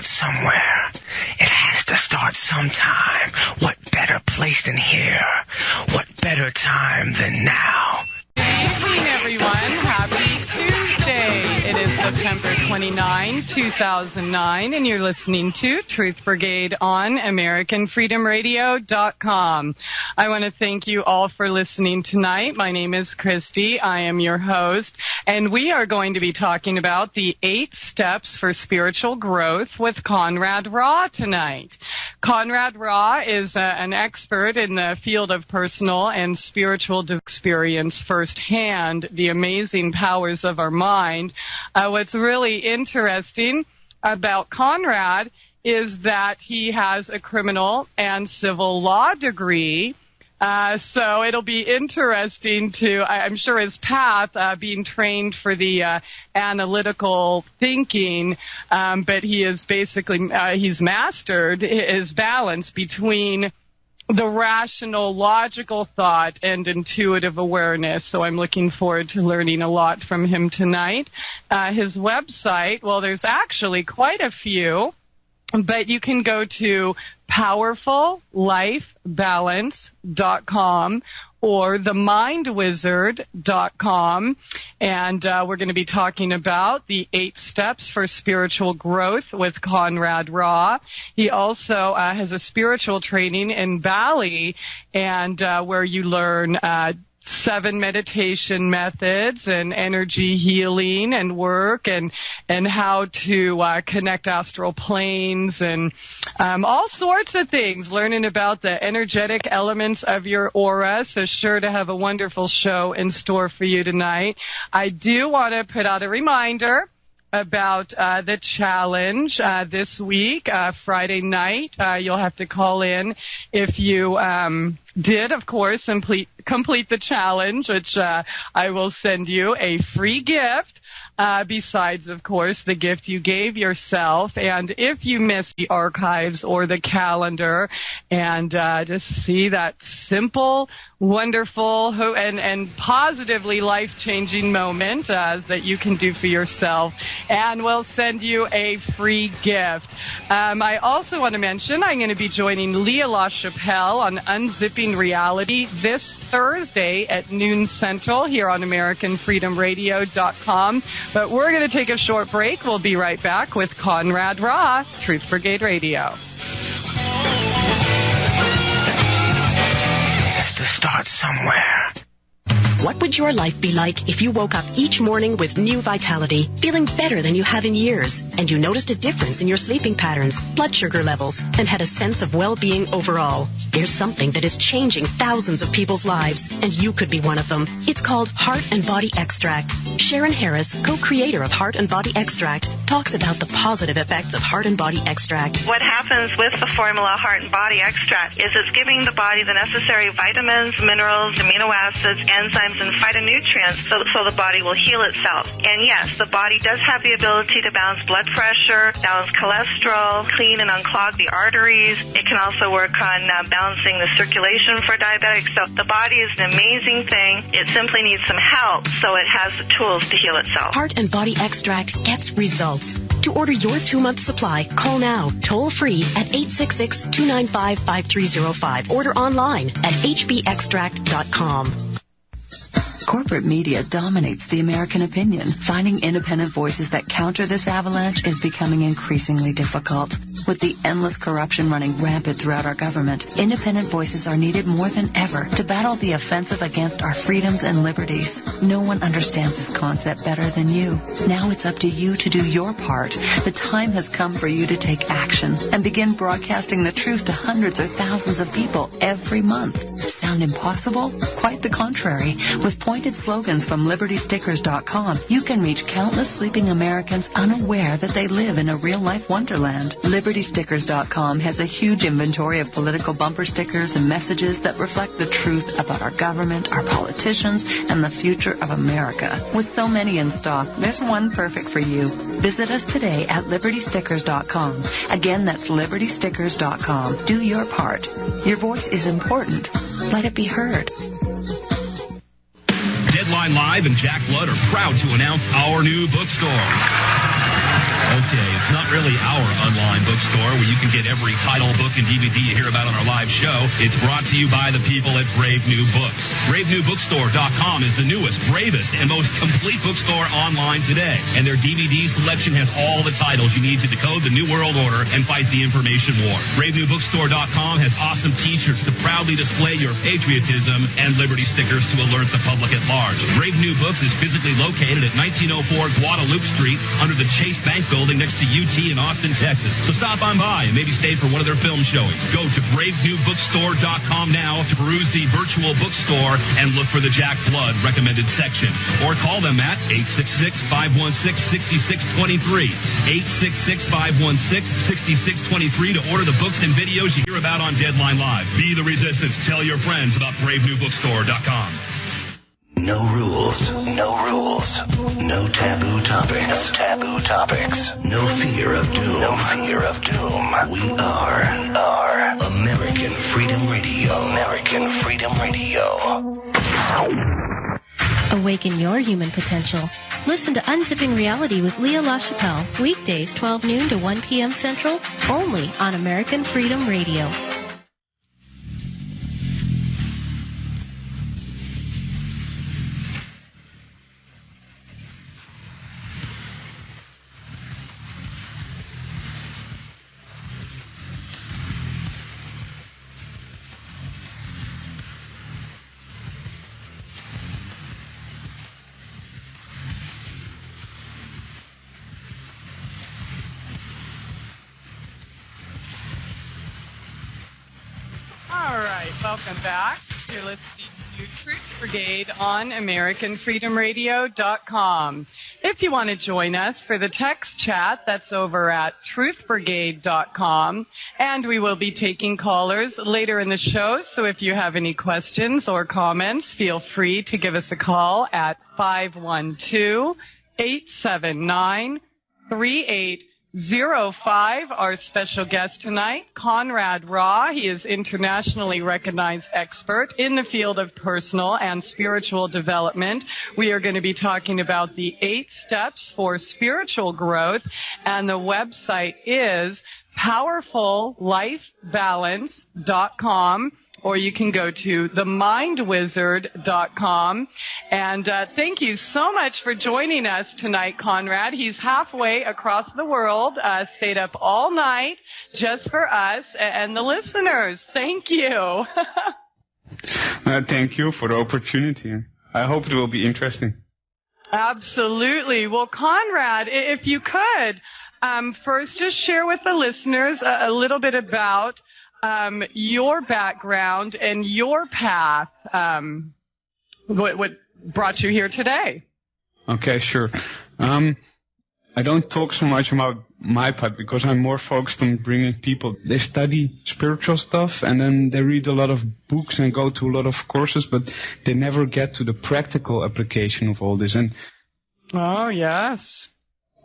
start somewhere. It has to start sometime. What better place than here? What better time than now? Good evening, everyone. Happy Tuesday. It is September 29, 2009, and you're listening to Truth Brigade on AmericanFreedomRadio.com. I want to thank you all for listening tonight. My name is Christy. I am your host, and we are going to be talking about the 8 steps for spiritual growth with Conrad Raw tonight. Conrad Raw is an expert in the field of personal and spiritual experience firsthand the amazing powers of our mind. What's really interesting about Conrad is that he has a criminal and civil law degree. So it'll be interesting to, I'm sure his path, being trained for the analytical thinking, but he is basically, he's mastered his balance between the rational, logical thought and intuitive awareness. So I'm looking forward to learning a lot from him tonight. His website, well, there's actually quite a few, but you can go to powerfullifebalance.com or themindwizard.com, and we're going to be talking about the 8 steps for spiritual growth with Conrad Raw. He also has a spiritual training in Bali, and where you learn 7 meditation methods and energy healing and work and how to connect astral planes and all sorts of things, learning about the energetic elements of your aura. So sure to have a wonderful show in store for you tonight. I do want to put out a reminder about the challenge this week, Friday night. You'll have to call in if you did, of course, complete the challenge, which I will send you a free gift. Besides, of course, the gift you gave yourself. And if you miss the archives or the calendar and just see that simple, wonderful, and positively life-changing moment that you can do for yourself, and we'll send you a free gift. I also want to mention I'm going to be joining Leah LaChapelle on Unzipping Reality this Thursday at noon Central here on AmericanFreedomRadio.com. But we're going to take a short break. We'll be right back with Conrad Raw, Truth Brigade Radio. Has to start somewhere. What would your life be like if you woke up each morning with new vitality, feeling better than you have in years, and you noticed a difference in your sleeping patterns, blood sugar levels, and had a sense of well-being overall? There's something that is changing thousands of people's lives, and you could be one of them. It's called Heart and Body Extract. Sharon Harris, co-creator of Heart and Body Extract, talks about the positive effects of Heart and Body Extract. What happens with the formula Heart and Body Extract is it's giving the body the necessary vitamins, minerals, amino acids, enzymes, and phytonutrients so the body will heal itself. And yes, the body does have the ability to balance blood pressure, balance cholesterol, clean and unclog the arteries. It can also work on balancing the circulation for diabetics. So the body is an amazing thing. It simply needs some help, so it has the tools to heal itself. Heart and Body Extract gets results. To order your 2-month supply, call now, toll free at 866-295-5305. Order online at hbextract.com. Corporate media dominates the American opinion. Finding independent voices that counter this avalanche is becoming increasingly difficult. With the endless corruption running rampant throughout our government, independent voices are needed more than ever to battle the offensive against our freedoms and liberties. No one understands this concept better than you. Now it's up to you to do your part. The time has come for you to take action and begin broadcasting the truth to hundreds or thousands of people every month. Sound impossible? Quite the contrary. With pointed slogans from LibertyStickers.com, you can reach countless sleeping Americans unaware that they live in a real-life wonderland. LibertyStickers.com has a huge inventory of political bumper stickers and messages that reflect the truth about our government, our politicians, and the future of America. With so many in stock, there's one perfect for you. Visit us today at LibertyStickers.com. Again, that's LibertyStickers.com. Do your part. Your voice is important. Let it be heard. Deadline Live and Jack Blood are proud to announce our new bookstore. Okay, it's not really our online bookstore where you can get every title, book, and DVD you hear about on our live show. It's brought to you by the people at Brave New Books. BraveNewBookstore.com is the newest, bravest, and most complete bookstore online today. And their DVD selection has all the titles you need to decode the New World Order and fight the information war. BraveNewBookstore.com has awesome t-shirts to proudly display your patriotism and liberty stickers to alert the public at large. Brave New Books is physically located at 1904 Guadalupe Street under the Chase Bank building next to UT in Austin, Texas. So stop on by and maybe stay for one of their film showings. Go to BraveNewBookstore.com now to peruse the virtual bookstore and look for the Jack Blood recommended section. Or call them at 866-516-6623. 866-516-6623 to order the books and videos you hear about on Deadline Live. Be the resistance. Tell your friends about BraveNewBookstore.com. No rules. No rules. No taboo topics. No taboo topics. No fear of doom. No fear of doom. We are American Freedom Radio. American Freedom Radio. Awaken your human potential. Listen to Unzipping Reality with Leah LaChapelle, weekdays 12 noon to 1 p.m. Central, only on American Freedom Radio. Welcome back. You're listening to Truth Brigade on AmericanFreedomRadio.com. If you want to join us for the text chat, that's over at TruthBrigade.com. And we will be taking callers later in the show. So if you have any questions or comments, feel free to give us a call at 512-879-3805. Our special guest tonight, Conrad Raw. He is internationally recognized expert in the field of personal and spiritual development. We are going to be talking about the 8 steps for spiritual growth, and the website is powerfullifebalance.com. Or you can go to themindwizard.com. And thank you so much for joining us tonight, Conrad. He's halfway across the world, stayed up all night just for us and the listeners. Thank you. Thank you for the opportunity. I hope it will be interesting. Absolutely. Well, Conrad, if you could, first just share with the listeners a little bit about your background and your path, what brought you here today. Okay, sure. I don't talk so much about my path because I'm more focused on bringing people. They study spiritual stuff and then they read a lot of books and go to a lot of courses, but they never get to the practical application of all this. And oh, yes.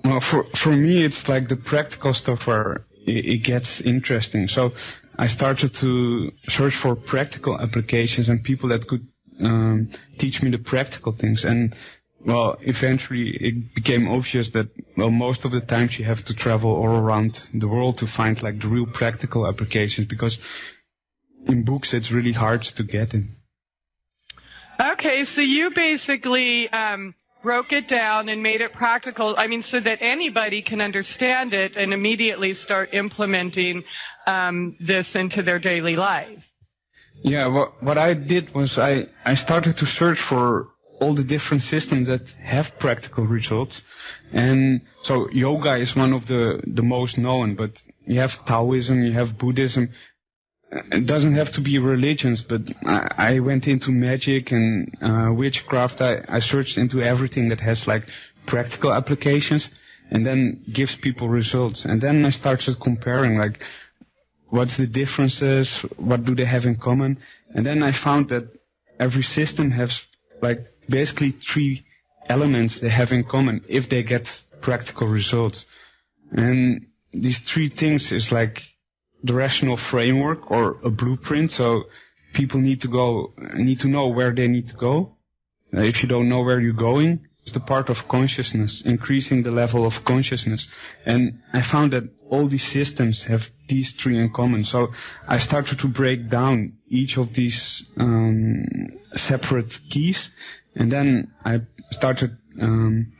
Well, for me, it's like the practical stuff where it gets interesting. So I started to search for practical applications and people that could teach me the practical things. And, well, eventually it became obvious that, well, most of the times you have to travel all around the world to find, like, the real practical applications, because in books it's really hard to get in. Okay, so you basically broke it down and made it practical, so that anybody can understand it and immediately start implementing this into their daily life. Yeah, what I did was I started to search for all the different systems that have practical results. And so yoga is one of the most known, but you have Taoism, you have Buddhism. It doesn't have to be religions, but I went into magic and witchcraft. I searched into everything that has, like, practical applications and then gives people results. And then I started comparing, like, what's the differences, what do they have in common. And then I found that every system has, like, basically 3 elements they have in common if they get practical results. And these 3 things is, like, the rational framework or a blueprint. So people need to know where they need to go. If you don't know where you're going, the part of consciousness, increasing the level of consciousness. And I found that all these systems have these three in common. So I started to break down each of these separate keys. And then I started,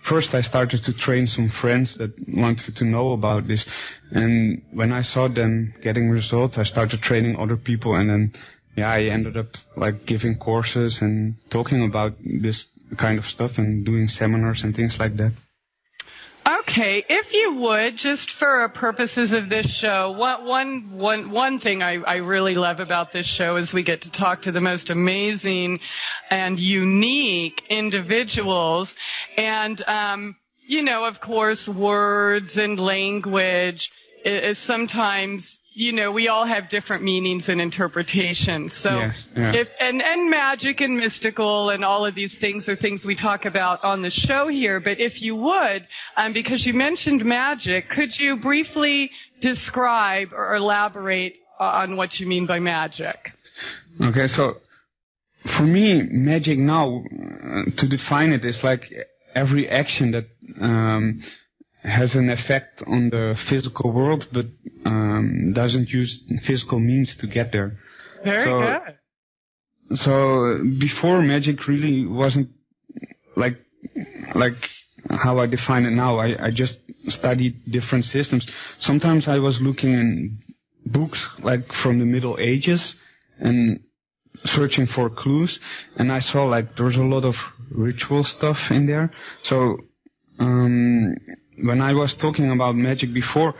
first I started to train some friends that wanted to know about this. And when I saw them getting results, I started training other people. And then, I ended up like giving courses and talking about this kind of stuff and doing seminars and things like that. Okay, if you would, just for purposes of this show, one thing I really love about this show is we get to talk to the most amazing and unique individuals. And, of course, words and language is sometimes, we all have different meanings and interpretations. So if magic and mystical and all of these things are things we talk about on the show here. But if you would, because you mentioned magic, could you briefly describe or elaborate on what you mean by magic? Okay, so for me, magic now, to define it, is like every action that has an effect on the physical world, but doesn't use physical means to get there. Very good. So before, magic really wasn't like how I define it now. I just studied different systems. Sometimes I was looking in books like from the Middle Ages and searching for clues, and I saw like there's a lot of ritual stuff in there. So when I was talking about magic before,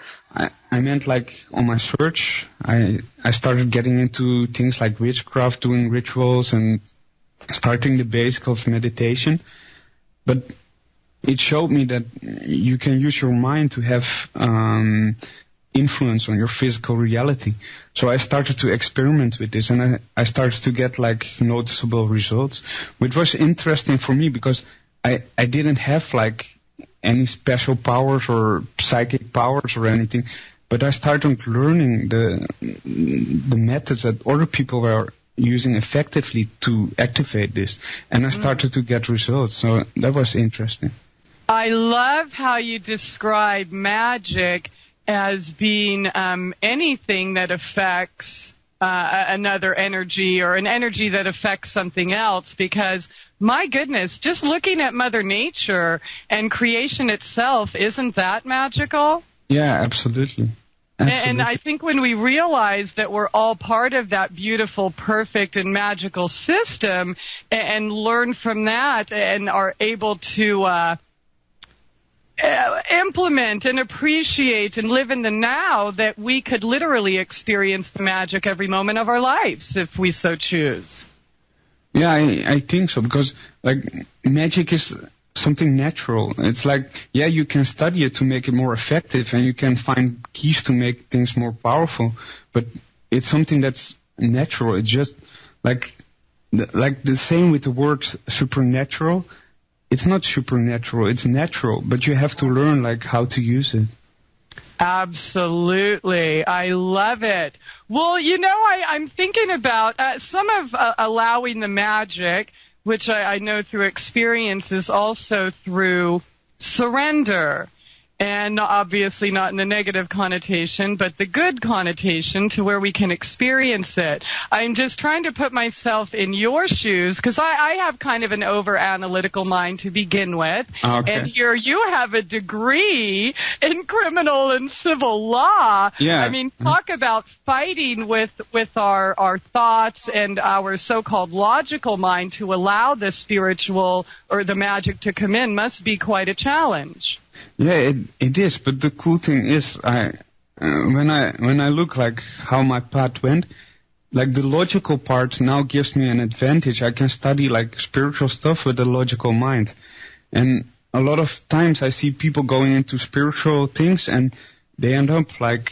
I meant like on my search, I started getting into things like witchcraft, doing rituals and starting the basic of meditation. But it showed me that you can use your mind to have influence on your physical reality. So I started to experiment with this, and I started to get like noticeable results, which was interesting for me because I didn't have like any special powers or psychic powers or anything, but I started learning the methods that other people were using effectively to activate this, and I started to get results. So that was interesting. I love how you describe magic as being anything that affects another energy or an energy that affects something else, because my goodness, just looking at Mother Nature and creation itself, isn't that magical? Yeah, absolutely. And I think when we realize that we're all part of that beautiful, perfect, and magical system and learn from that and are able to implement and appreciate and live in the now, that we could literally experience the magic every moment of our lives if we so choose. Yeah, I think so, because like magic is something natural. It's like, you can study it to make it more effective, and you can find keys to make things more powerful, but it's something that's natural. It's just like the same with the word supernatural. It's not supernatural, it's natural, but you have to learn like how to use it. Absolutely. I love it. Well, I'm thinking about some of allowing the magic, which I know through experience is also through surrender. And obviously not in the negative connotation, but the good connotation to where we can experience it. I'm just trying to put myself in your shoes, because I have kind of an over-analytical mind to begin with. Okay. And here you have a degree in criminal and civil law. Yeah. I mean, talk about fighting with our thoughts and our so-called logical mind to allow the spiritual or the magic to come in must be quite a challenge. Yeah, it is. But the cool thing is, when I look like how my path went, like the logical part now gives me an advantage. I can study like spiritual stuff with the logical mind, and a lot of times I see people going into spiritual things and they end up like,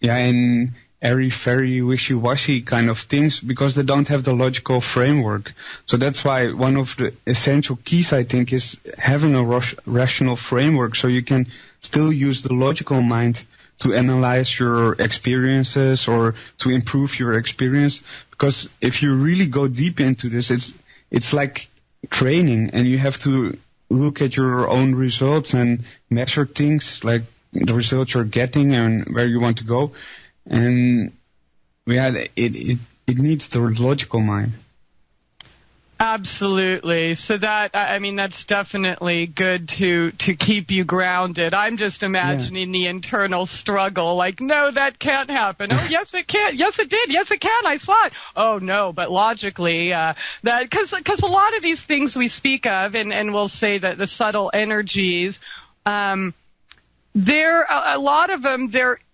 in airy-fairy, wishy-washy kind of things because they don't have the logical framework. So that's why one of the essential keys, I think, is having a rational framework, so you can still use the logical mind to analyze your experiences or to improve your experience. Because if you really go deep into this, it's like training, and you have to look at your own results and measure things like the results you're getting and where you want to go. And it needs the logical mind. Absolutely. So that's definitely good to keep you grounded. I'm just imagining the internal struggle, like, no, that can't happen. Oh, yes, it can. Yes, it did. Yes, it can. I saw it. Oh, no, but logically, because a lot of these things we speak of, and we'll say that the subtle energies, a lot of them,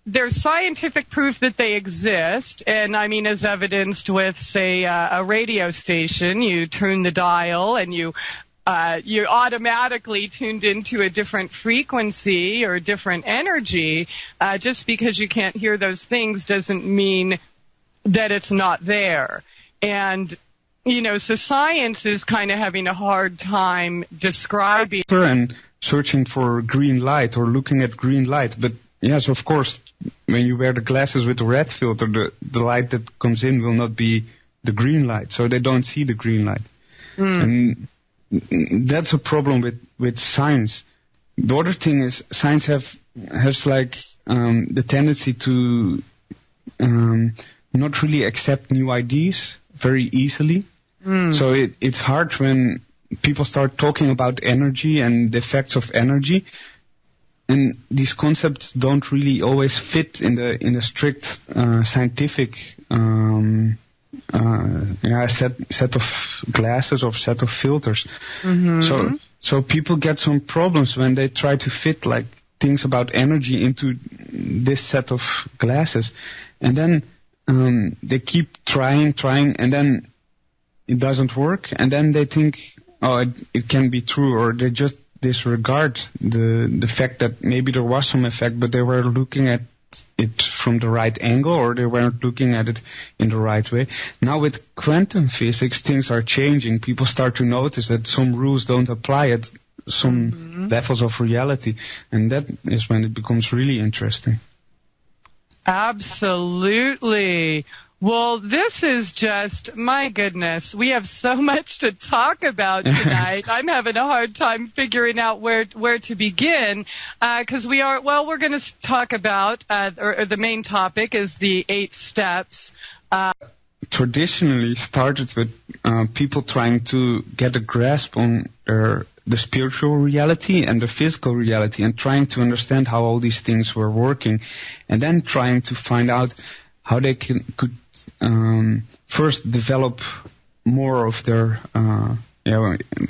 there's scientific proof that they exist, and I mean, as evidenced with, say, a radio station. You turn the dial, and you automatically tuned into a different frequency or a different energy. Just because you can't hear those things doesn't mean that it's not there. And so science is kind of having a hard time describing and searching for green light or looking at green light. But yes, of course, when you wear the glasses with the red filter, the light that comes in will not be the green light, so they don't see the green light. And that's a problem with science. The other thing is science has like the tendency to not really accept new ideas very easily. So it's hard when people start talking about energy and the effects of energy, and these concepts don't really always fit in a strict scientific set of glasses or set of filters. So people get some problems when they try to fit like things about energy into this set of glasses, and then they keep trying, and then it doesn't work, and then they think, oh, it can be true, or they just disregard the fact that maybe there was some effect, but they were looking at it from the right angle, or they weren't looking at it in the right way. Now with quantum physics, things are changing. People start to notice that some rules don't apply at some levels of reality, and that is when it becomes really interesting. Absolutely. Well, this is just, my goodness, we have so much to talk about tonight. I'm having a hard time figuring out where to begin, because we're going to talk about, or the main topic is the 8 steps. Traditionally started with people trying to get a grasp on the spiritual reality and the physical reality, and trying to understand how all these things were working, and then trying to find out how they could first develop more of their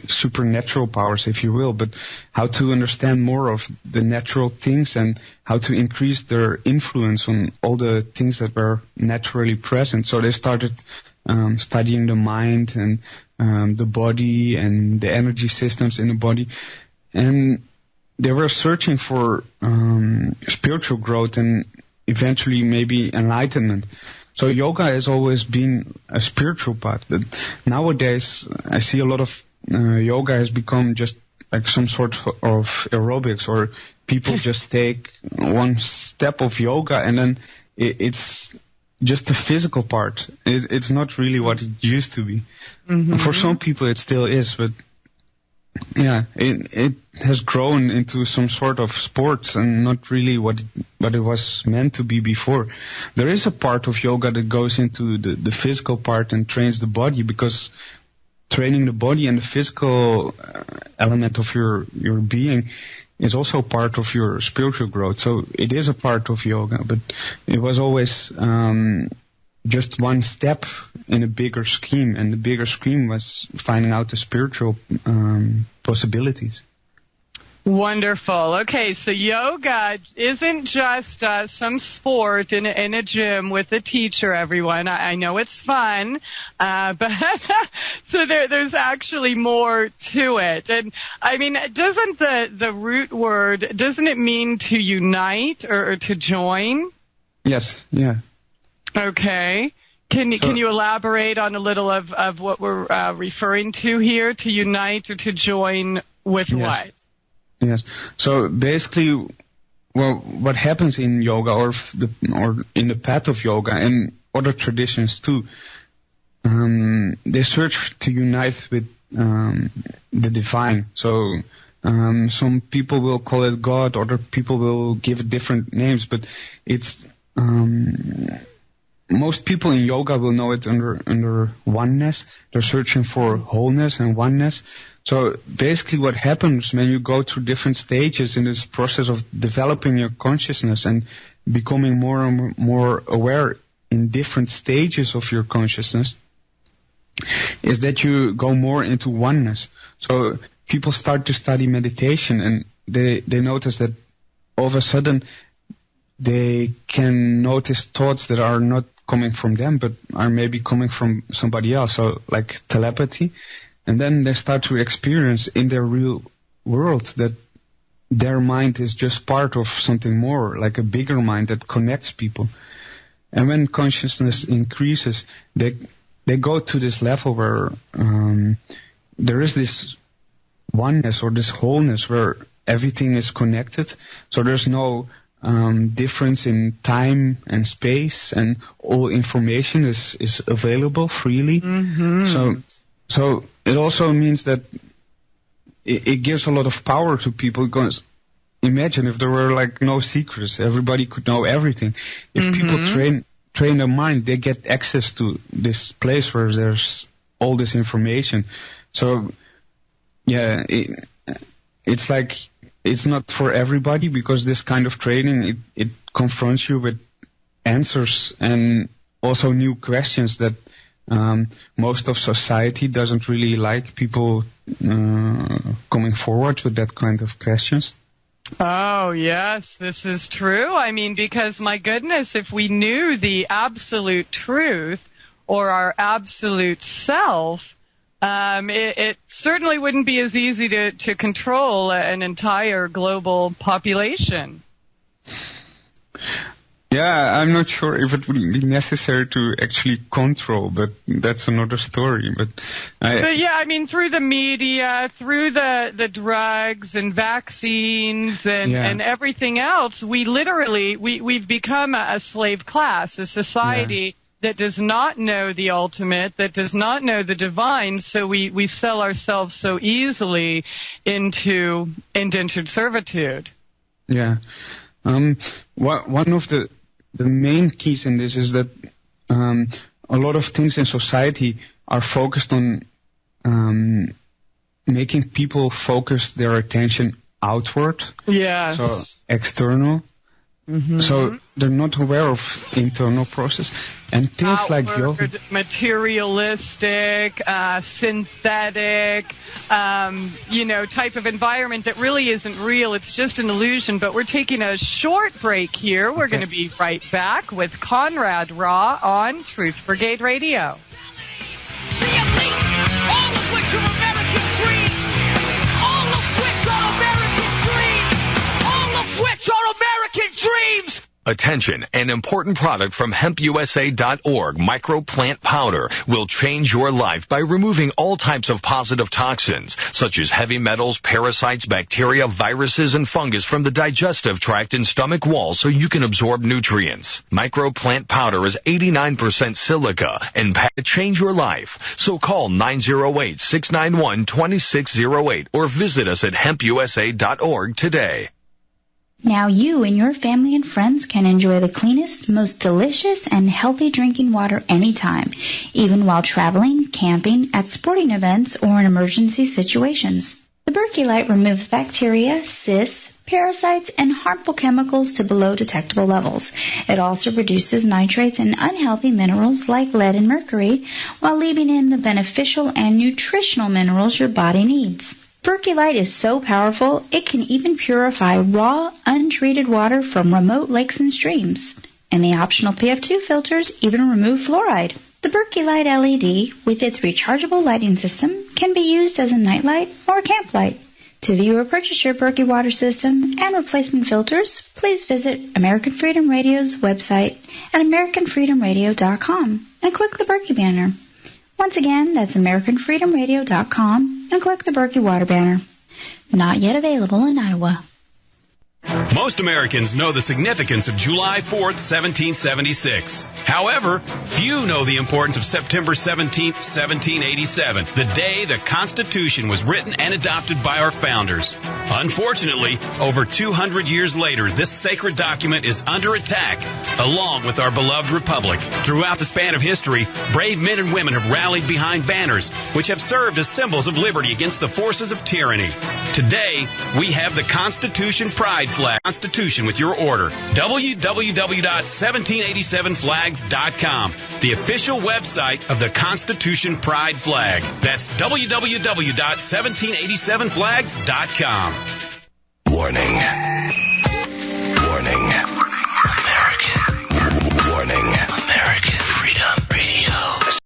supernatural powers, if you will, but how to understand more of the natural things and how to increase their influence on all the things that were naturally present. So they started studying the mind and the body and the energy systems in the body, and they were searching for spiritual growth and eventually maybe enlightenment. So yoga has always been a spiritual part, but nowadays I see a lot of yoga has become just like some sort of aerobics, or people just take one step of yoga and then it's just the physical part. It's not really what it used to be. For some people it still is, but yeah, it has grown into some sort of sports and not really what it was meant to be before. There is a part of yoga that goes into the physical part and trains the body, because training the body and the physical element of your being is also part of your spiritual growth. So it is a part of yoga, but it was always just one step in a bigger scheme, and the bigger scheme was finding out the spiritual possibilities. Wonderful. Okay, so yoga isn't just some sport in a gym with a teacher, everyone. I know it's fun, but so there's actually more to it. And I mean, doesn't the root word, doesn't it mean to unite or to join? Yes, yeah. Okay. Can you elaborate on a little of what we're referring to here? To unite or to join with what? Yes. So basically, well, what happens in yoga or in the path of yoga and other traditions too, they search to unite with the divine. So some people will call it God, other people will give it different names, but it's most people in yoga will know it under oneness. They're searching for wholeness and oneness. So basically what happens when you go through different stages in this process of developing your consciousness and becoming more and more aware in different stages of your consciousness is that you go more into oneness. So people start to study meditation and they notice that all of a sudden they can notice thoughts that are not coming from them but are maybe coming from somebody else, so like telepathy. And then they start to experience in their real world that their mind is just part of something more, like a bigger mind that connects people. And when consciousness increases, they go to this level where there is this oneness or this wholeness where everything is connected. So there's no difference in time and space, and all information is available freely. Mm-hmm. So it also means that it gives a lot of power to people, because imagine if there were like no secrets, everybody could know everything. If people train their mind, they get access to this place where there's all this information. So yeah, it's like it's not for everybody, because this kind of training, it confronts you with answers and also new questions that most of society doesn't really like people coming forward with that kind of questions. Oh, yes, this is true. I mean, because, my goodness, if we knew the absolute truth or our absolute self, it certainly wouldn't be as easy to control an entire global population. Yeah, I'm not sure if it would be necessary to actually control, but that's another story. But yeah, I mean, through the media, through the drugs and vaccines and everything else, we've become a slave class, a society that does not know the ultimate, that does not know the divine, so we sell ourselves so easily into indentured servitude. Yeah. One of the main keys in this is that a lot of things in society are focused on making people focus their attention outward. Yes. So external. Mm-hmm. So they're not aware of internal process. And things outward, like yoga, materialistic, synthetic, type of environment that really isn't real. It's just an illusion. But we're taking a short break here. We're going to be right back with Conrad Raw on Truth Brigade Radio. The elite, all of which are American dreams. All of which are American dreams. All of which are American dreams. Attention, an important product from hempusa.org, microplant powder, will change your life by removing all types of positive toxins, such as heavy metals, parasites, bacteria, viruses, and fungus from the digestive tract and stomach wall so you can absorb nutrients. Microplant powder is 89% silica and change your life. So call 908-691-2608 or visit us at hempusa.org today. Now you and your family and friends can enjoy the cleanest, most delicious, and healthy drinking water anytime, even while traveling, camping, at sporting events, or in emergency situations. The Berkey Light removes bacteria, cysts, parasites, and harmful chemicals to below detectable levels. It also reduces nitrates and unhealthy minerals like lead and mercury, while leaving in the beneficial and nutritional minerals your body needs. Berkey Light is so powerful, it can even purify raw, untreated water from remote lakes and streams. And the optional PF2 filters even remove fluoride. The Berkey Light LED, with its rechargeable lighting system, can be used as a nightlight or a camp light. To view or purchase your Berkey water system and replacement filters, please visit American Freedom Radio's website at AmericanFreedomRadio.com and click the Berkey banner. Once again, that's AmericanFreedomRadio.com and click the Berkey Water banner. Not yet available in Iowa. Most Americans know the significance of July 4th, 1776. However, few know the importance of September 17th, 1787, the day the Constitution was written and adopted by our founders. Unfortunately, over 200 years later, this sacred document is under attack, along with our beloved republic. Throughout the span of history, brave men and women have rallied behind banners, which have served as symbols of liberty against the forces of tyranny. Today, we have the Constitution Pride Flag. Constitution with your order. www.1787flags.com, the official website of the Constitution Pride Flag. That's www.1787flags.com. Warning. Warning.